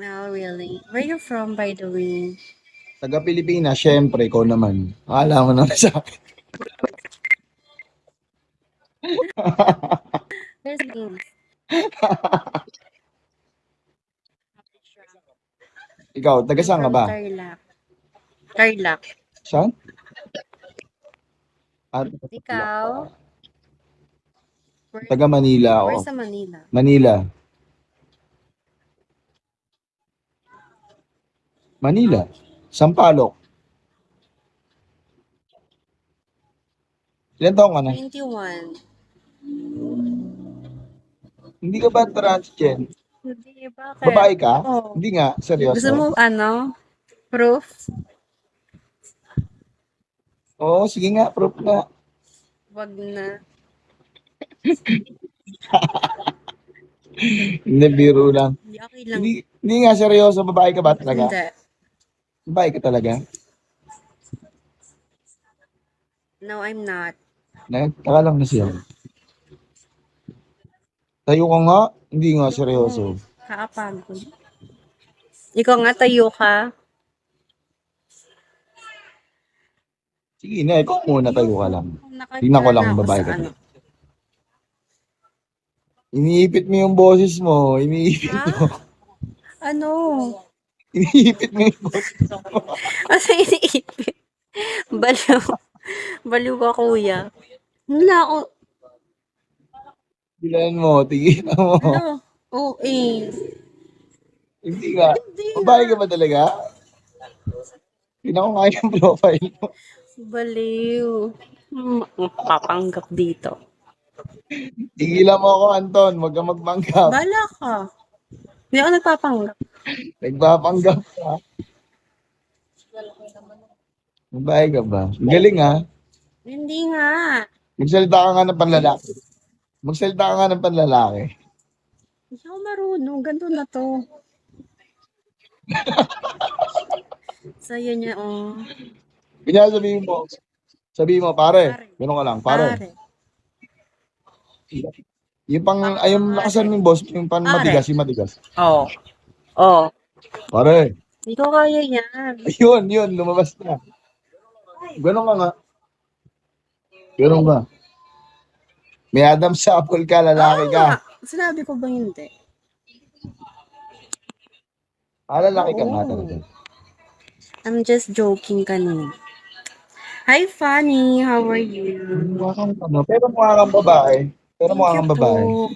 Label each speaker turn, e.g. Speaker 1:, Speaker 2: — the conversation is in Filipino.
Speaker 1: Oh, really? Where you from, by the way?
Speaker 2: Taga Pilipinas, syempre, ikaw naman. Akala mo naman sa akin.
Speaker 1: Where's Philippines?
Speaker 2: Ikaw, taga
Speaker 1: I'm
Speaker 2: saan ka
Speaker 1: from
Speaker 2: ba?
Speaker 1: Tarlac. Tarlac.
Speaker 2: Saan? At
Speaker 1: Ikaw? Where,
Speaker 2: taga Manila ako.
Speaker 1: where's sa Manila?
Speaker 2: Manila. Manila. Sampaloc. Ilan taong ka na?
Speaker 1: 21.
Speaker 2: Hindi ka ba transgen?
Speaker 1: Hindi, bakit?
Speaker 2: Babae ka?
Speaker 1: Oh.
Speaker 2: Hindi nga, seryoso.
Speaker 1: Gusto mo, proof?
Speaker 2: Oo, sige nga, proof nga.
Speaker 1: Wag na.
Speaker 2: Hindi, biro lang.
Speaker 1: Hindi, okay lang.
Speaker 2: Hindi nga, seryoso, babae ka ba talaga?
Speaker 1: Hindi.
Speaker 2: Babae ka talaga?
Speaker 1: No, I'm not.
Speaker 2: Nagtaka lang na siya. Tayo ka nga? Hindi nga, seryoso.
Speaker 1: Kaapagod. Ikaw nga, tayo ka.
Speaker 2: Sige na, ikaw muna tayo ka lang.
Speaker 1: Nakatira
Speaker 2: Tingnan ko lang
Speaker 1: na
Speaker 2: kung
Speaker 1: ako
Speaker 2: babae
Speaker 1: sa
Speaker 2: ka.
Speaker 1: ano.
Speaker 2: Iniipit mo yung boses mo. Iniipit
Speaker 1: Ha?
Speaker 2: mo.
Speaker 1: Ano?
Speaker 2: Iniipit mo yung boses mo.
Speaker 1: Asa iniipit? Baliw. Baliw ka, kuya. Wala ako.
Speaker 2: Bilan mo, tingin mo.
Speaker 1: Ano? Oo, eh.
Speaker 2: Hindi nga.
Speaker 1: Hindi
Speaker 2: Babae
Speaker 1: nga.
Speaker 2: ka ba talaga? Tingnan ko nga yung profile mo.
Speaker 1: Baliw. Papanggap dito.
Speaker 2: Tigilan mo ako, Anton. Huwag kang magpanggap.
Speaker 1: Bala ka. Hindi ako nagpapanggap.
Speaker 2: Nagpapanggap ka. Babae ka ba? Galing ha.
Speaker 1: Hindi nga.
Speaker 2: Magsalita ka nga ng panlalaki. Magsalita ka nga ng panlalaki.
Speaker 1: Hindi ako marunong. Ganito na to. Saya niya, oh.
Speaker 2: Kanya sabihin mo, pare.
Speaker 1: Pare.
Speaker 2: Ganun ka lang, pare.
Speaker 1: Pare.
Speaker 2: Yung ayun nakasan mo yung boss, yung pan
Speaker 1: Pare.
Speaker 2: matigas, yung matigas.
Speaker 1: Oo. Oh.
Speaker 2: Pare.
Speaker 1: Hindi ko kaya yan.
Speaker 2: Yun, lumabas na. Ganun ka nga. Ganun ka. May Adam sa apple ka, lalaki
Speaker 1: Oo
Speaker 2: ka.
Speaker 1: nga. Sinabi ko ba hindi?
Speaker 2: Lalaki ka nga talaga.
Speaker 1: I'm just joking kanina. Hi, Fanny. How are you?
Speaker 2: Pero mukha kang babae. Pero
Speaker 1: Thank
Speaker 2: mukha
Speaker 1: you
Speaker 2: kang babae.
Speaker 1: po.